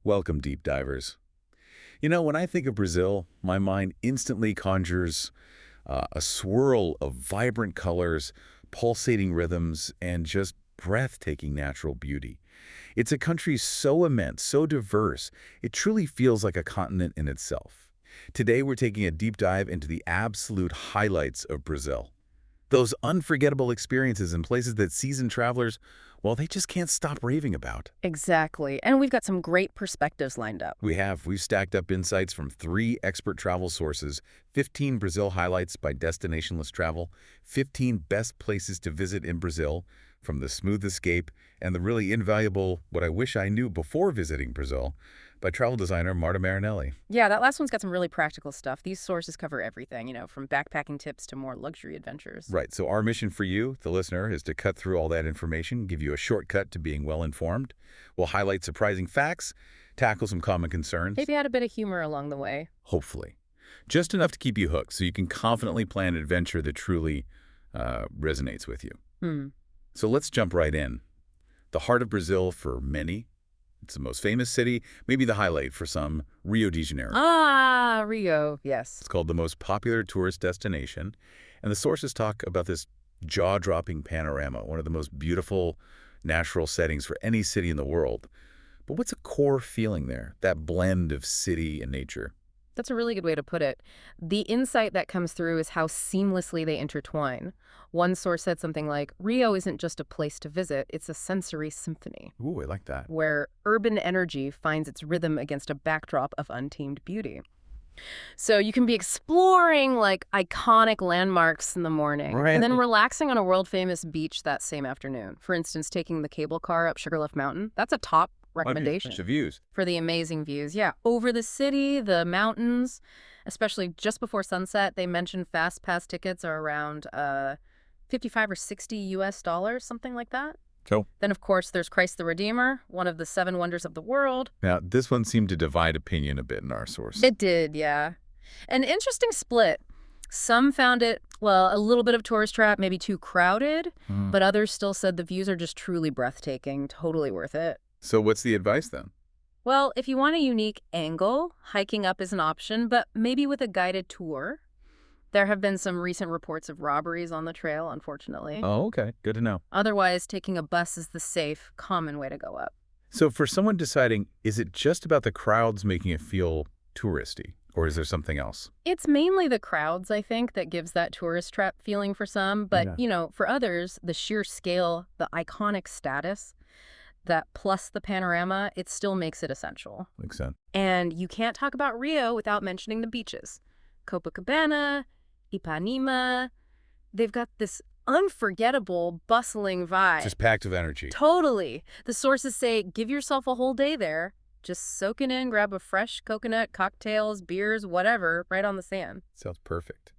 Welcome, deep divers. When I think of Brazil, my mind instantly conjures a swirl of vibrant colors, pulsating rhythms, and just breathtaking natural beauty. It's a country so immense, so diverse, it truly feels like a continent in itself. Today, we're taking a deep dive into the absolute highlights of Brazil. Those unforgettable experiences in places that seasoned travelers, well, they just can't stop raving about. Exactly. And we've got some great perspectives lined up. We've stacked up insights from 3 expert travel sources, 15 Brazil highlights by Destinationless Travel, 15 best places to visit in Brazil, from the smooth escape and the really invaluable What I Wish I Knew Before Visiting Brazil by travel designer Marta Marinelli. Yeah, that last one's got some really practical stuff. These sources cover everything, from backpacking tips to more luxury adventures. Right, so our mission for you, the listener, is to cut through all that information, give you a shortcut to being well-informed. We'll highlight surprising facts, tackle some common concerns. Maybe add a bit of humor along the way. Hopefully. Just enough to keep you hooked so you can confidently plan an adventure that truly resonates with you. Hmm. So let's jump right in. The heart of Brazil for many. It's the most famous city, maybe the highlight for some, Rio de Janeiro. Ah, Rio, yes. It's called the most popular tourist destination, and the sources talk about this jaw-dropping panorama, one of the most beautiful natural settings for any city in the world. But what's a core feeling there, that blend of city and nature? That's a really good way to put it. The insight that comes through is how seamlessly they intertwine. One source said something like, Rio isn't just a place to visit, it's a sensory symphony, Ooh, I like that. where urban energy finds its rhythm against a backdrop of untamed beauty. So you can be exploring iconic landmarks in the morning Right. and then relaxing on a world-famous beach that same afternoon. For instance, taking the cable car up Sugarloaf Mountain. That's a top recommendation The views. for the amazing views. Yeah, over the city, the mountains, especially just before sunset. They mentioned fast pass tickets are around 55 or 60 US dollars, something like that. So, Then, of course, there's Christ the Redeemer, one of the 7 wonders of the world. now this one seemed to divide opinion a bit in our source. It did, yeah. An interesting split. Some found it, well, a little bit of tourist trap, maybe too crowded, Hmm. but others still said the views are just truly breathtaking, totally worth it. So what's the advice then? Well, if you want a unique angle, hiking up is an option, but maybe with a guided tour. There have been some recent reports of robberies on the trail, unfortunately. Oh, okay. Good to know. Otherwise, taking a bus is the safe, common way to go up. So for someone deciding, is it just about the crowds making it feel touristy, or is there something else? It's mainly the crowds, I think, that gives that tourist trap feeling for some. But, Yeah. for others, the sheer scale, the iconic status, that plus the panorama, it still makes it essential. Makes sense. And you can't talk about Rio without mentioning the beaches. Copacabana, Ipanema, they've got this unforgettable, bustling vibe. Just packed of energy. Totally. The sources say give yourself a whole day there. Just soak it in, grab a fresh coconut, cocktails, beers, whatever, right on the sand. Sounds perfect.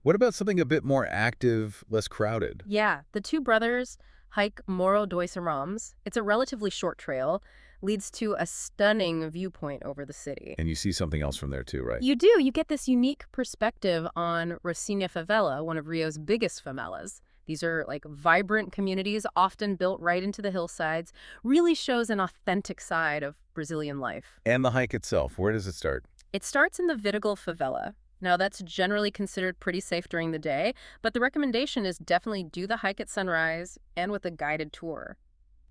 What about something a bit more active, less crowded? Yeah, the two brothers hike Morro dos Ramos. It's a relatively short trail, leads to a stunning viewpoint over the city. And you see something else from there too, right? You do. You get this unique perspective on Rocinha Favela, one of Rio's biggest favelas. These are vibrant communities, often built right into the hillsides. Really shows an authentic side of Brazilian life. And the hike itself, where does it start? It starts in the Vidigal Favela. Now, that's generally considered pretty safe during the day, but the recommendation is definitely do the hike at sunrise and with a guided tour.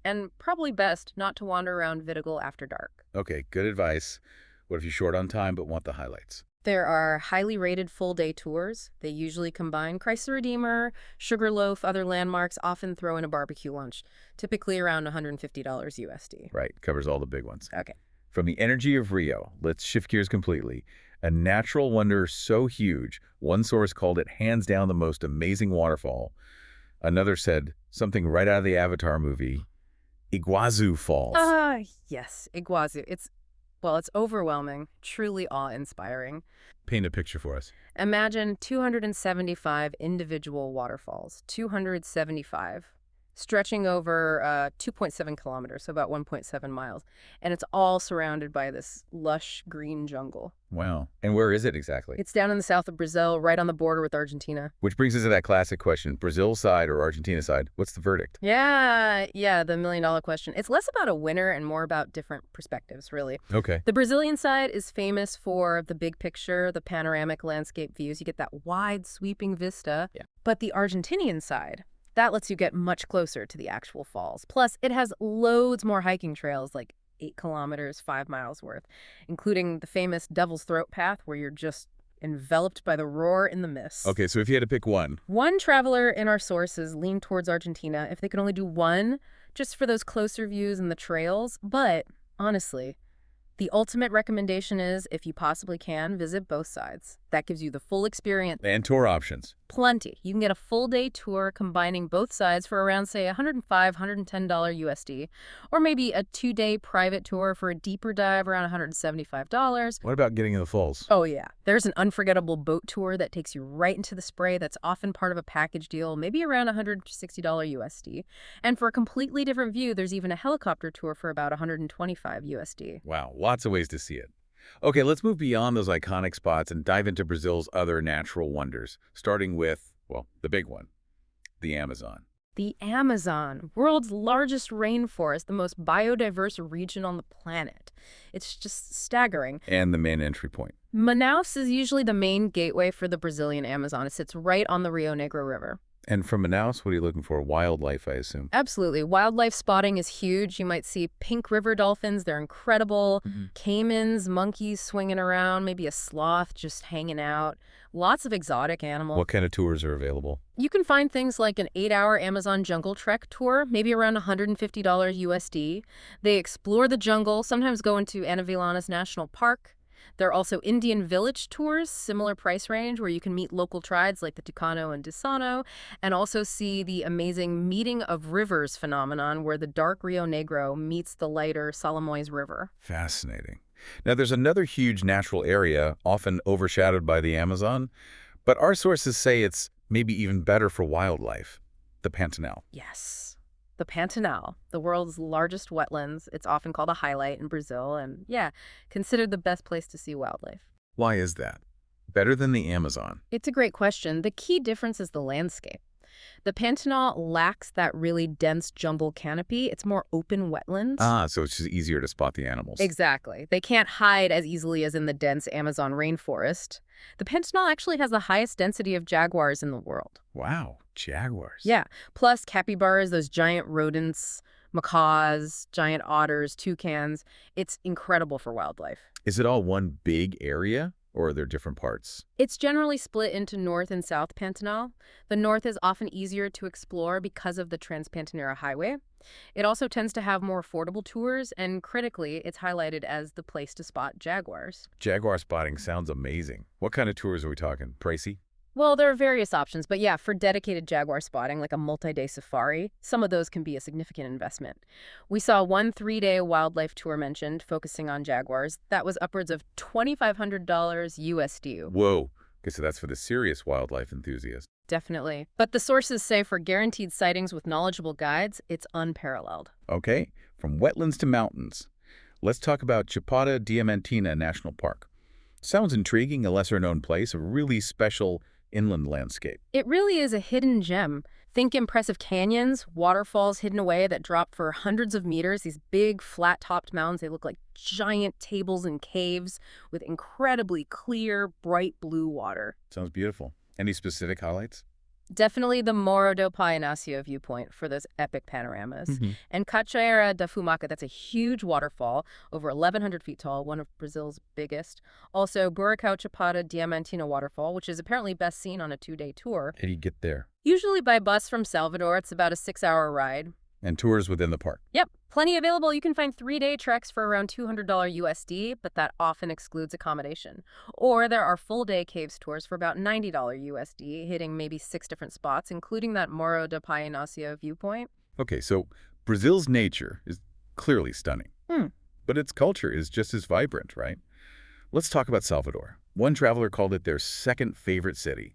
And probably best not to wander around Vidigal after dark. Okay, good advice. What if you're short on time but want the highlights? There are highly rated full-day tours. They usually combine Christ the Redeemer, Sugarloaf, other landmarks, often throw in a barbecue lunch, typically around $150 USD. Right, covers all the big ones. Okay. From the energy of Rio, let's shift gears completely. A natural wonder so huge, one source called it hands down the most amazing waterfall. Another said something right out of the Avatar movie, Iguazu Falls. Yes, Iguazu. It's overwhelming, truly awe-inspiring. Paint a picture for us. Imagine 275 individual waterfalls, 275. stretching over 2.7 kilometers, so about 1.7 miles. And it's all surrounded by this lush green jungle. Wow. And where is it exactly? It's down in the south of Brazil, right on the border with Argentina. Which brings us to that classic question, Brazil side or Argentina side? What's the verdict? Yeah, the million-dollar question. It's less about a winner and more about different perspectives, really. Okay. The Brazilian side is famous for the big picture, the panoramic landscape views. You get that wide, sweeping vista. Yeah. But the Argentinian side, that lets you get much closer to the actual falls. Plus, it has loads more hiking trails, like 8 kilometers, 5 miles worth, including the famous Devil's Throat path, where you're just enveloped by the roar in the mist. Okay, so if you had to pick one. One traveler in our sources leaned towards Argentina if they could only do one, just for those closer views and the trails. But honestly, the ultimate recommendation is, if you possibly can, visit both sides. That gives you the full experience. And tour options. Plenty. You can get a full-day tour combining both sides for around, say, $105, $110 USD, or maybe a 2-day private tour for a deeper dive around $175. What about getting in the falls? Oh, yeah. There's an unforgettable boat tour that takes you right into the spray that's often part of a package deal, maybe around $160 USD. And for a completely different view, there's even a helicopter tour for about $125 USD. Wow, lots of ways to see it. Okay, let's move beyond those iconic spots and dive into Brazil's other natural wonders, starting with, well, the big one, the Amazon. The Amazon, world's largest rainforest, the most biodiverse region on the planet. It's just staggering. And the main entry point. Manaus is usually the main gateway for the Brazilian Amazon. It sits right on the Rio Negro River. And from Manaus, what are you looking for? Wildlife, I assume. Absolutely. Wildlife spotting is huge. You might see pink river dolphins. They're incredible. Caimans, monkeys swinging around, maybe a sloth just hanging out. Lots of exotic animals. What kind of tours are available? You can find things like an 8-hour Amazon jungle trek tour, maybe around $150 USD. They explore the jungle, sometimes go into Anavilanas National Park. There are also Indian village tours, similar price range, where you can meet local tribes like the Tucano and Disano, and also see the amazing Meeting of Rivers phenomenon, where the dark Rio Negro meets the lighter Solimões River. Fascinating. Now, there's another huge natural area, often overshadowed by the Amazon, but our sources say it's maybe even better for wildlife, the Pantanal. Yes. The Pantanal, the world's largest wetlands. It's often called a highlight in Brazil, and yeah, considered the best place to see wildlife. Why is that? Better than the Amazon? It's a great question. The key difference is the landscape. The Pantanal lacks that really dense jumble canopy. It's more open wetlands. Ah, so it's just easier to spot the animals. Exactly. They can't hide as easily as in the dense Amazon rainforest. The Pantanal actually has the highest density of jaguars in the world. Wow, jaguars. Yeah. Plus capybaras, those giant rodents, macaws, giant otters, toucans. It's incredible for wildlife. Is it all one big area, or are there different parts? It's generally split into North and South Pantanal. The north is often easier to explore because of the Trans-Pantanera Highway. It also tends to have more affordable tours, and critically, it's highlighted as the place to spot jaguars. Jaguar spotting sounds amazing. What kind of tours are we talking? Pricey? Well, there are various options, but yeah, for dedicated jaguar spotting, like a multi-day safari, some of those can be a significant investment. We saw one 3-day wildlife tour mentioned, focusing on jaguars. That was upwards of $2,500 USD. Whoa. Okay, so that's for the serious wildlife enthusiast. Definitely. But the sources say for guaranteed sightings with knowledgeable guides, it's unparalleled. Okay, from wetlands to mountains. Let's talk about Chapada Diamantina National Park. Sounds intriguing, a lesser-known place, a really special inland landscape. It really is a hidden gem. Think impressive canyons, waterfalls hidden away that drop for hundreds of meters, these big flat-topped mountains. They look like giant tables and caves with incredibly clear, bright blue water. Sounds beautiful. Any specific highlights? Definitely the Morro do Pai Inácio viewpoint for those epic panoramas. And Cachoeira da Fumaca, that's a huge waterfall, over 1,100 feet tall, one of Brazil's biggest. Also, Buracão Chapada Diamantina waterfall, which is apparently best seen on a 2-day tour. How do you get there? Usually by bus from Salvador. It's about a 6-hour ride. And tours within the park. Yep, plenty available. You can find 3-day treks for around $200 USD, but that often excludes accommodation. Or there are full-day caves tours for about $90 USD, hitting maybe 6 different spots, including that Morro do Pai Inácio viewpoint. Okay, so Brazil's nature is clearly stunning. But its culture is just as vibrant, right? Let's talk about Salvador. One traveler called it their second favorite city.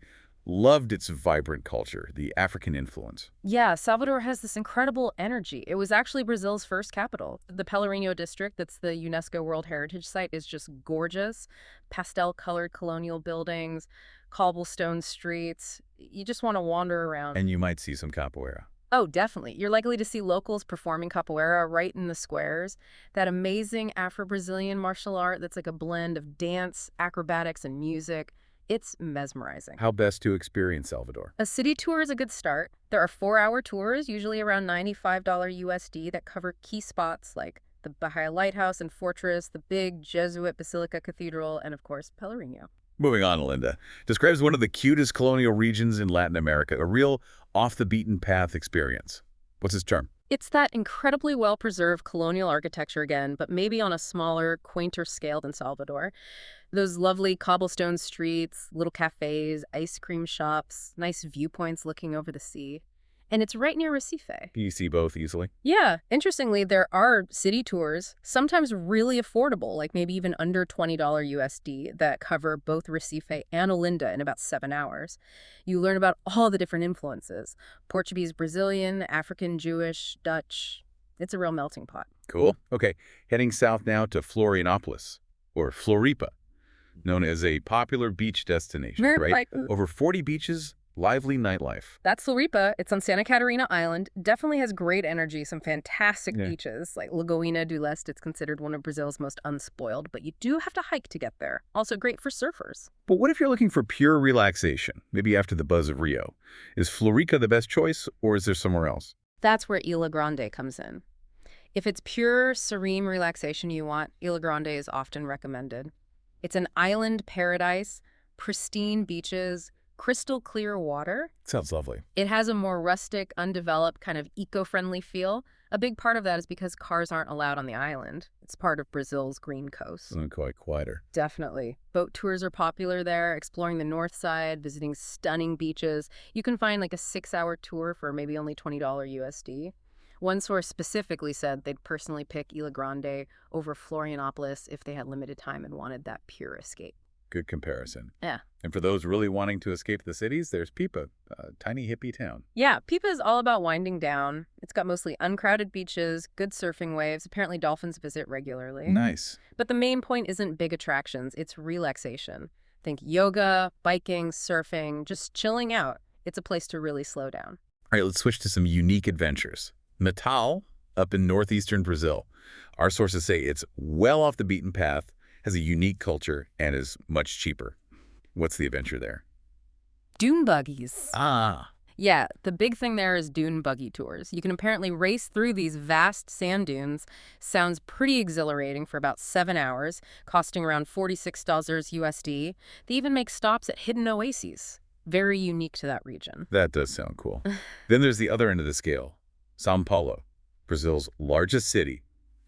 loved its vibrant culture, the African influence. Yeah, Salvador has this incredible energy. It was actually Brazil's first capital. The Pelourinho district, that's the UNESCO World Heritage Site, is just gorgeous. Pastel-colored colonial buildings, cobblestone streets. You just want to wander around. And you might see some capoeira. Oh, definitely. You're likely to see locals performing capoeira right in the squares. That amazing Afro-Brazilian martial art that's like a blend of dance, acrobatics, and music. It's mesmerizing. How best to experience Salvador? A city tour is a good start. There are 4-hour tours, usually around $95 USD, that cover key spots like the Bahia Lighthouse and Fortress, the big Jesuit Basilica Cathedral, and of course, Pelourinho. Moving on, Linda. Describes one of the cutest colonial regions in Latin America, a real off-the-beaten-path experience. What's its term? It's that incredibly well-preserved colonial architecture again, but maybe on a smaller, quainter scale than Salvador. Those lovely cobblestone streets, little cafes, ice cream shops, nice viewpoints looking over the sea. And it's right near Recife. Can you see both easily? Yeah, interestingly, there are city tours, sometimes really affordable, like maybe even under $20 USD, that cover both Recife and Olinda in about 7 hours. You learn about all the different influences: Portuguese, Brazilian, African, Jewish, Dutch. It's a real melting pot. Cool. Okay, heading south now to Florianopolis, or Floripa, known as a popular beach destination, right? Over 40 beaches, lively nightlife. That's Floripa. It's on Santa Catarina Island. Definitely has great energy, some fantastic beaches. Like Lagoinha do Leste, it's considered one of Brazil's most unspoiled, but you do have to hike to get there. Also great for surfers. But what if you're looking for pure relaxation, maybe after the buzz of Rio? Is Florica the best choice, or is there somewhere else? That's where Ilha Grande comes in. If it's pure, serene relaxation you want, Ilha Grande is often recommended. It's an island paradise, pristine beaches, crystal clear water. Sounds lovely. It has a more rustic, undeveloped, kind of eco-friendly feel. A big part of that is because cars aren't allowed on the island. It's part of Brazil's green coast. Quite quieter. Definitely. Boat tours are popular there, exploring the north side, visiting stunning beaches. You can find like a 6-hour tour for maybe only $20 USD. One source specifically said they'd personally pick Ilha Grande over Florianopolis if they had limited time and wanted that pure escape. Good comparison. Yeah. And for those really wanting to escape the cities, there's Pipa, a tiny hippie town. Yeah, Pipa is all about winding down. It's got mostly uncrowded beaches, good surfing waves. Apparently dolphins visit regularly. Nice. But the main point isn't big attractions, it's relaxation. Think yoga, biking, surfing, just chilling out. It's a place to really slow down. All right, let's switch to some unique adventures. Natal, up in northeastern Brazil. Our sources say it's well off the beaten path, has a unique culture, and is much cheaper. What's the adventure there? Dune buggies. Ah. Yeah, the big thing there is dune buggy tours. You can apparently race through these vast sand dunes. Sounds pretty exhilarating for about 7 hours, costing around $46 USD. They even make stops at hidden oases. Very unique to that region. That does sound cool. Then there's the other end of the scale. São Paulo, Brazil's largest city,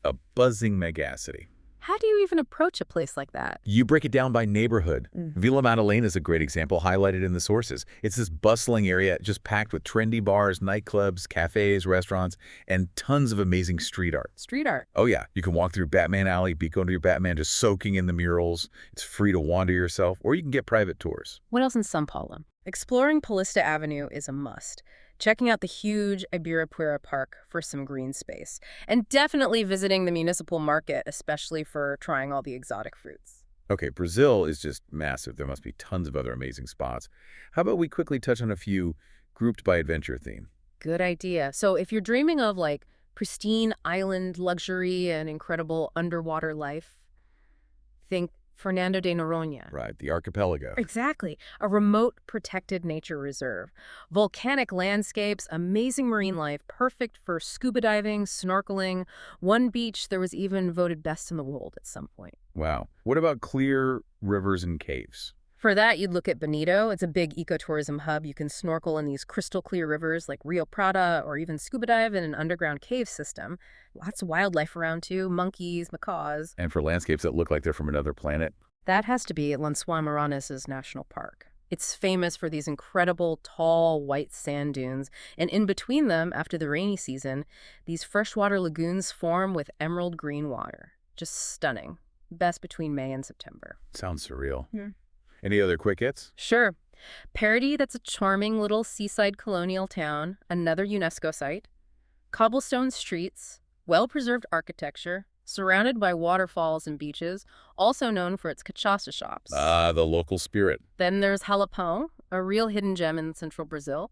a buzzing megacity. How do you even approach a place like that? You break it down by neighborhood. Vila Madalena is a great example highlighted in the sources. It's this bustling area just packed with trendy bars, nightclubs, cafes, restaurants, and tons of amazing street art. Street art. Oh yeah, you can walk through Batman Alley, be going to your Batman, just soaking in the murals. It's free to wander yourself, or you can get private tours. What else in São Paulo? Exploring Paulista Avenue is a must. Checking out the huge Ibirapuera Park for some green space. And definitely visiting the municipal market, especially for trying all the exotic fruits. Okay, Brazil is just massive. There must be tons of other amazing spots. How about we quickly touch on a few grouped by adventure theme? Good idea. So if you're dreaming of like pristine island luxury and incredible underwater life, think Fernando de Noronha. Right, the archipelago. Exactly. A remote, protected nature reserve. Volcanic landscapes, amazing marine life, perfect for scuba diving, snorkeling. One beach there was even voted best in the world at some point. Wow. What about clear rivers and caves? For that, you'd look at Bonito. It's a big ecotourism hub. You can snorkel in these crystal clear rivers like Rio Prata, or even scuba dive in an underground cave system. Lots of wildlife around too, monkeys, macaws. And for landscapes that look like they're from another planet? That has to be Lençóis Maranhães National Park. It's famous for these incredible, tall, white sand dunes, and in between them, after the rainy season, these freshwater lagoons form with emerald green water. Just stunning. Best between May and September. Sounds surreal. Any other quick hits? Sure. Parody, that's a charming little seaside colonial town, another UNESCO site. Cobblestone streets, well-preserved architecture, surrounded by waterfalls and beaches, also known for its cachaça shops. Ah, the local spirit. Then there's Jalapão, a real hidden gem in central Brazil.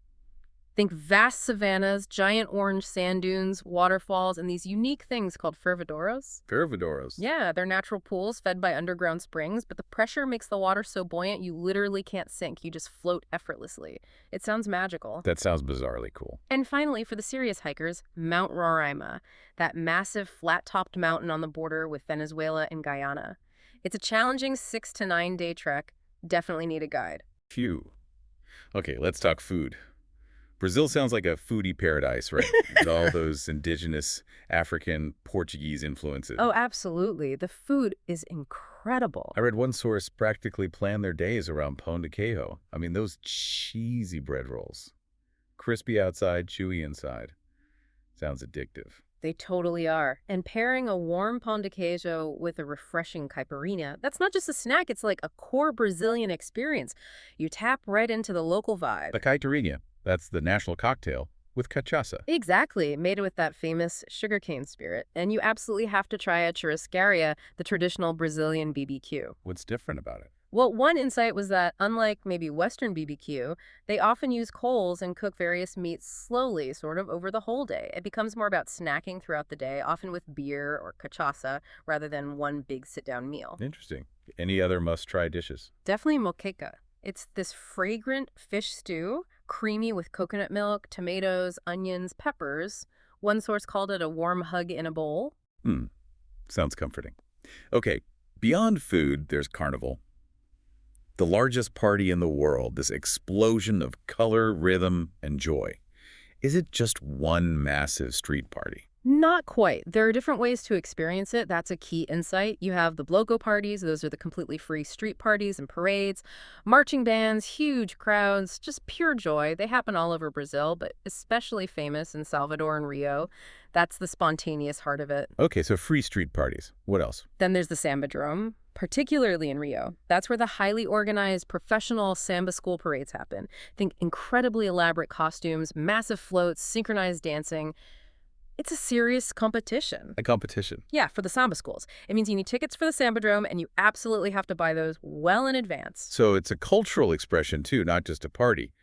Think vast savannas, giant orange sand dunes, waterfalls, and these unique things called fervadoras. Fervadoras. Yeah, they're natural pools fed by underground springs, but the pressure makes the water so buoyant you literally can't sink. You just float effortlessly. It sounds magical. That sounds bizarrely cool. And finally, for the serious hikers, Mount Roraima, that massive flat-topped mountain on the border with Venezuela and Guyana. It's a challenging 6 to 9 day trek. Definitely need a guide. Phew. Okay, let's talk food. Brazil sounds like a foodie paradise, right? With all those indigenous African, Portuguese influences. Oh, absolutely. The food is incredible. I read one source practically planned their days around pão de queijo. I mean, those cheesy bread rolls. Crispy outside, chewy inside. Sounds addictive. They totally are. And pairing a warm pão de queijo with a refreshing caipirinha, that's not just a snack, it's like a core Brazilian experience. You tap right into the local vibe. The caipirinha, that's the national cocktail with cachaça. Exactly, made with that famous sugarcane spirit. And you absolutely have to try a churrascaria, the traditional Brazilian BBQ. What's different about it? Well, one insight was that, unlike maybe Western BBQ, they often use coals and cook various meats slowly, sort of over the whole day. It becomes more about snacking throughout the day, often with beer or cachaça, rather than one big sit-down meal. Interesting. Any other must-try dishes? Definitely moqueca. It's this fragrant fish stew, creamy with coconut milk, tomatoes, onions, peppers. One source called it a warm hug in a bowl. Sounds comforting. Okay, beyond food, there's Carnival. The largest party in the world, this explosion of color, rhythm, and joy. Is it just one massive street party? Not quite. There are different ways to experience it. That's a key insight. You have the bloco parties. Those are the completely free street parties and parades. Marching bands, huge crowds, just pure joy. They happen all over Brazil, but especially famous in Salvador and Rio. That's the spontaneous heart of it. Okay, so free street parties. What else? Then there's the Sambadrome, particularly in Rio. That's where the highly organized professional samba school parades happen. Think incredibly elaborate costumes, massive floats, synchronized dancing. It's a serious competition. A competition. Yeah, for the samba schools. It means you need tickets for the Sambadrome, and you absolutely have to buy those well in advance. So it's a cultural expression, too, not just a party.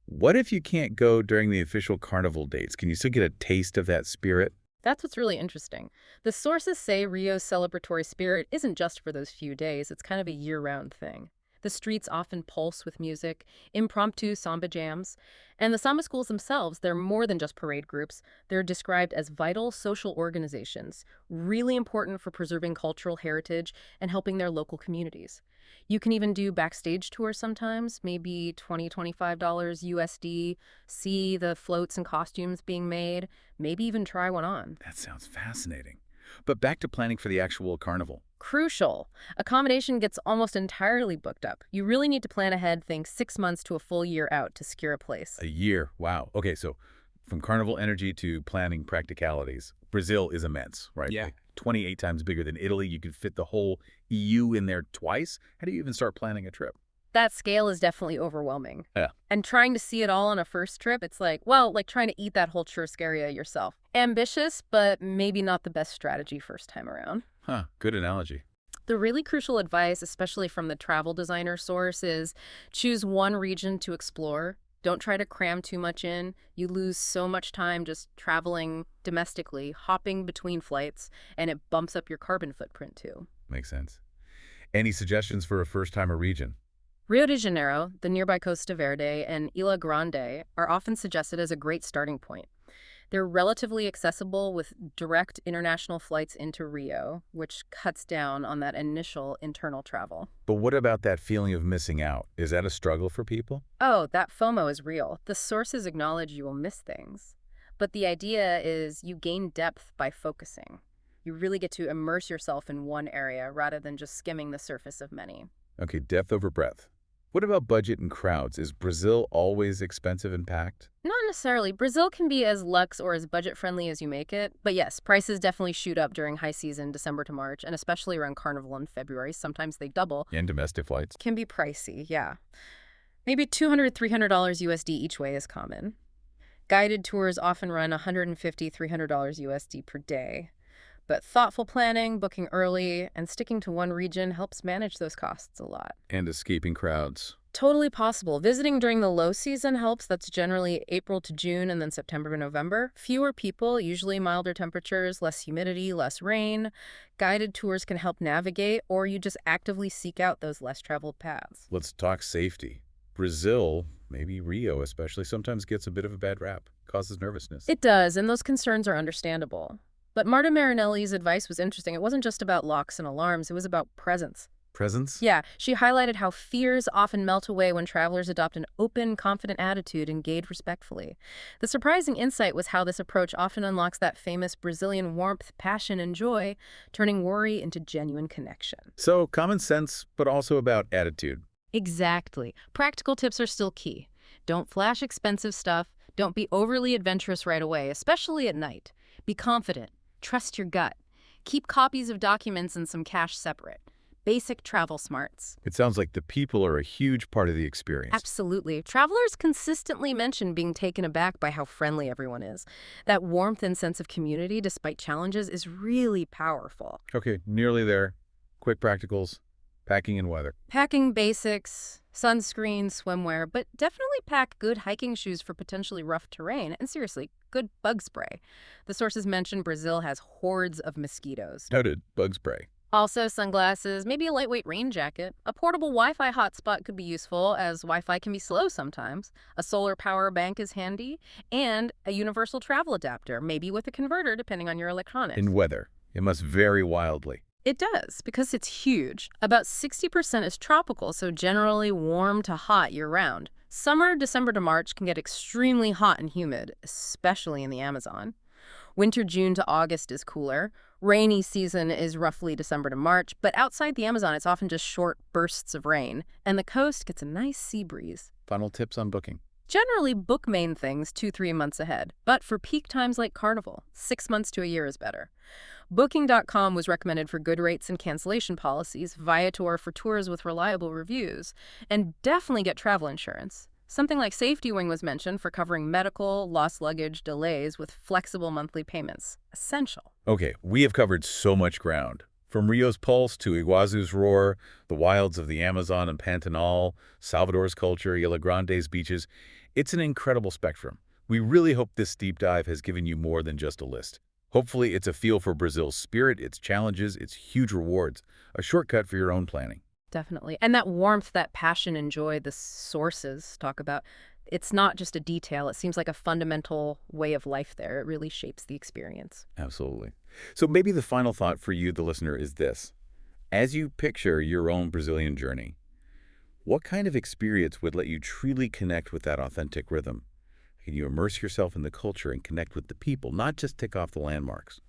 What if you can't go during the official carnival dates? Can you still get a taste of that spirit? That's what's really interesting. The sources say Rio's celebratory spirit isn't just for those few days. It's kind of a year-round thing. The streets often pulse with music, impromptu samba jams. And the samba schools themselves, they're more than just parade groups. They're described as vital social organizations, really important for preserving cultural heritage and helping their local communities. You can even do backstage tours sometimes, maybe $20, $25 USD, see the floats and costumes being made, maybe even try one on. That sounds fascinating. But back to planning for the actual carnival. Crucial. Accommodation gets almost entirely booked up. You really need to plan ahead, think 6 months to a full year out to secure a place. A year. Wow. Okay, so from carnival energy to planning practicalities, Brazil is immense, right? Yeah. Like 28 times bigger than Italy. You could fit the whole EU in there twice. How do you even start planning a trip? That scale is definitely overwhelming. Yeah. And trying to see it all on a first trip, it's like, well, like trying to eat that whole churrascaria yourself. Ambitious, but maybe not the best strategy first time around. Huh, good analogy. The really crucial advice, especially from the travel designer source, is choose one region to explore. Don't try to cram too much in. You lose so much time just traveling domestically, hopping between flights, and it bumps up your carbon footprint too. Makes sense. Any suggestions for a first-timer region? Rio de Janeiro, the nearby Costa Verde, and Ilha Grande are often suggested as a great starting point. They're relatively accessible with direct international flights into Rio, which cuts down on that initial internal travel. But what about that feeling of missing out? Is that a struggle for people? Oh, that FOMO is real. The sources acknowledge you will miss things. But the idea is you gain depth by focusing. You really get to immerse yourself in one area rather than just skimming the surface of many. Okay, depth over breadth. What about budget and crowds? Is Brazil always expensive and packed? Not necessarily. Brazil can be as luxe or as budget-friendly as you make it, but yes, prices definitely shoot up during high season, December to March, and especially around Carnival in February. Sometimes they double. And domestic flights? Can be pricey, yeah. Maybe $200, $300 USD each way is common. Guided tours often run $150, $300 USD per day. But thoughtful planning, booking early, and sticking to one region helps manage those costs a lot. And escaping crowds. Totally possible. Visiting during the low season helps. That's generally April to June and then September to November. Fewer people, usually milder temperatures, less humidity, less rain. Guided tours can help navigate, or you just actively seek out those less traveled paths. Let's talk safety. Brazil, maybe Rio especially, sometimes gets a bit of a bad rap, causes nervousness. It does, and those concerns are understandable. But Marta Marinelli's advice was interesting. It wasn't just about locks and alarms, it was about presence. Presence? Yeah, she highlighted how fears often melt away when travelers adopt an open, confident attitude and engage respectfully. The surprising insight was how this approach often unlocks that famous Brazilian warmth, passion, and joy, turning worry into genuine connection. So common sense, but also about attitude. Exactly. Practical tips are still key. Don't flash expensive stuff. Don't be overly adventurous right away, especially at night. Be confident. Trust your gut. Keep copies of documents and some cash separate. Basic travel smarts. It sounds like the people are a huge part of the experience. Absolutely. Travelers consistently mention being taken aback by how friendly everyone is. That warmth and sense of community, despite challenges, is really powerful. Okay, nearly there. Quick practicals, packing and weather. Packing basics, sunscreen, swimwear, but definitely pack good hiking shoes for potentially rough terrain, and seriously, good bug spray. The sources mention Brazil has hordes of mosquitoes. Noted, bug spray. Also, sunglasses, maybe a lightweight rain jacket. A portable Wi-Fi hotspot could be useful, as Wi-Fi can be slow sometimes. A solar power bank is handy, and a universal travel adapter, maybe with a converter depending on your electronics. In weather, it must vary wildly. It does, because it's huge. About 60% is tropical, so generally warm to hot year-round. Summer, December to March, can get extremely hot and humid, especially in the Amazon. Winter, June to August is cooler. Rainy season is roughly December to March, but outside the Amazon, it's often just short bursts of rain, and the coast gets a nice sea breeze. Final tips on booking. Generally, book main things 2-3 months ahead, but for peak times like Carnival, 6 months to a year is better. Booking.com was recommended for good rates and cancellation policies, Viator for tours with reliable reviews, and definitely get travel insurance. Something like Safety Wing was mentioned for covering medical, lost luggage, delays with flexible monthly payments. Essential. Okay, we have covered so much ground. From Rio's Pulse to Iguazu's Roar, the wilds of the Amazon and Pantanal, Salvador's culture, Ilha Grande's beaches. It's an incredible spectrum. We really hope this deep dive has given you more than just a list. Hopefully, it's a feel for Brazil's spirit, its challenges, its huge rewards, a shortcut for your own planning. Definitely. And that warmth, that passion and joy the sources talk about, it's not just a detail. It seems like a fundamental way of life there. It really shapes the experience. Absolutely. So maybe the final thought for you, the listener, is this. As you picture your own Brazilian journey, what kind of experience would let you truly connect with that authentic rhythm? Can you immerse yourself in the culture and connect with the people, not just tick off the landmarks?